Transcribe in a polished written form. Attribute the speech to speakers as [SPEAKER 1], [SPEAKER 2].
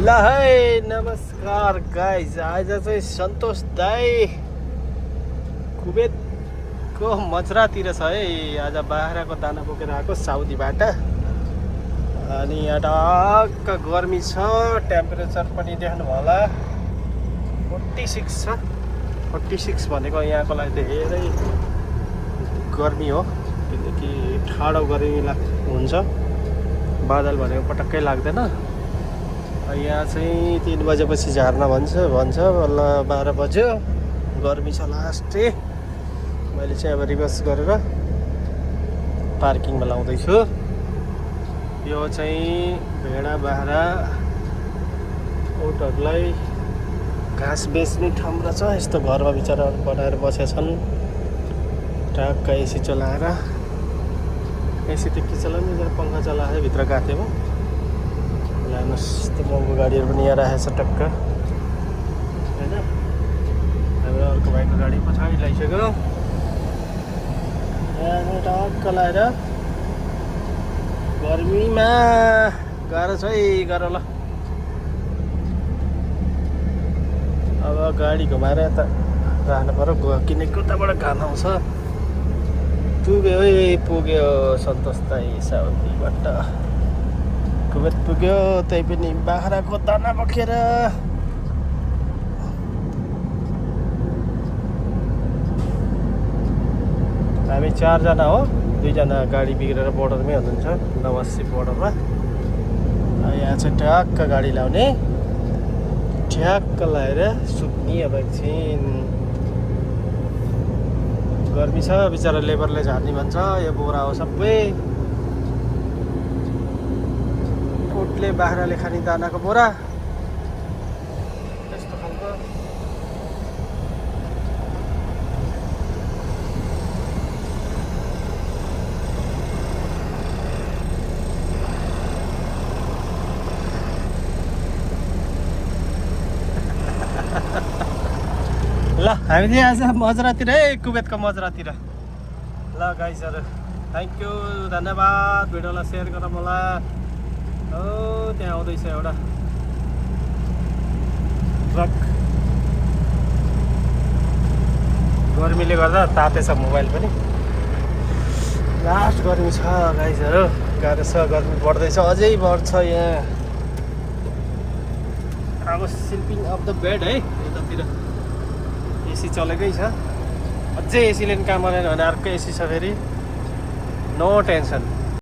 [SPEAKER 1] ल है नमस्कार गाइज, आज चाहिँ सन्तोष दाई कुवेतको मजरातिर छ है। आज बाख्राको दाना बोकेर आएको साउदीबाट। अनि यहाँ टक्क गर्मी छ, टेम्परेचर पनि देख्नुभयो होला 46 छ। 46 भनेको यहाँको लागि धेरै गर्मी हो, किनकि ठाडो गर्मी हुन्छ, बादल भनेको पटक्कै लाग्दैन। यहाँ चाहिँ 3 बजेपछि झार्न भन्छ बल्ल 12 बज्यो। गर्मी छ लास्टै। मैले चाहिँ अब रिभर्स गरेर पार्किङमा लाउँदैछु। यो चाहिँ भेडा बाख्रा उटहरूलाई घाँस बेच्ने ठाउँ रहेछ। यस्तो घरमा बिचरा बनाएर बसेका छन्, टक्क एसी चलाएर। एसी त के चलाउने, पङ्खा चलाएर भित्र गाथ्यो म। लानुहोस्, यस्तो महँगो गाडीहरू पनि यहाँ राखेको छ टक्क, होइन। हाम्रो अर्को भाइको गाडी पछाडि ल्याइसक्यो। यहाँ टक्क लगाएर गर्मीमा गाह्रो छ है, गाह्रो। ल अब गाडी घुमाएर यता राख्नु पऱ्यो, किनकि उताबाट घाम आउँछ। पुग्यो सन्तोष दाई साउदीबाट। कुवेत पुग्यो, त्यही पनि बाख्राको दाना बोकेर। हामी 4 जना हो, 2 जना गाडी बिग्रेर बोर्डरमै हुनुहुन्छ, नवासी बोर्डरमा। यहाँ चाहिँ ठ्याक्क गाडी लाउने, ठ्याक्क लगाएर सुत्ने। अब एकछिन गर्मी छ, बिचरा लेबरले झार्ने भन्छ। यो बोरा हो सबै, उटले बाख्राले खाने दानाको बोरा, यस्तो खालको। ल हामी चाहिँ आज मजरातिर है, कुवेतको मजरातिर। ल गाइसहरू, थ्याङ्क यू, धन्यवाद। भिडियोलाई सेयर गर मलाई। हो त्यहाँ आउँदैछ एउटा ट्रक। गर्मीले गर्दा तातेछ मोबाइल पनि। लास्ट गर्मी छ गाइसहरू, गाह्रो छ। गर्मी बढ्दैछ, अझै बढ्छ यहाँ। अब स्लिपिङ अफ द बेड है। यतातिर एसी चलेकै छ, अझै एसीले पनि काम गरेन भने अर्को एसी छ फेरि। No tension.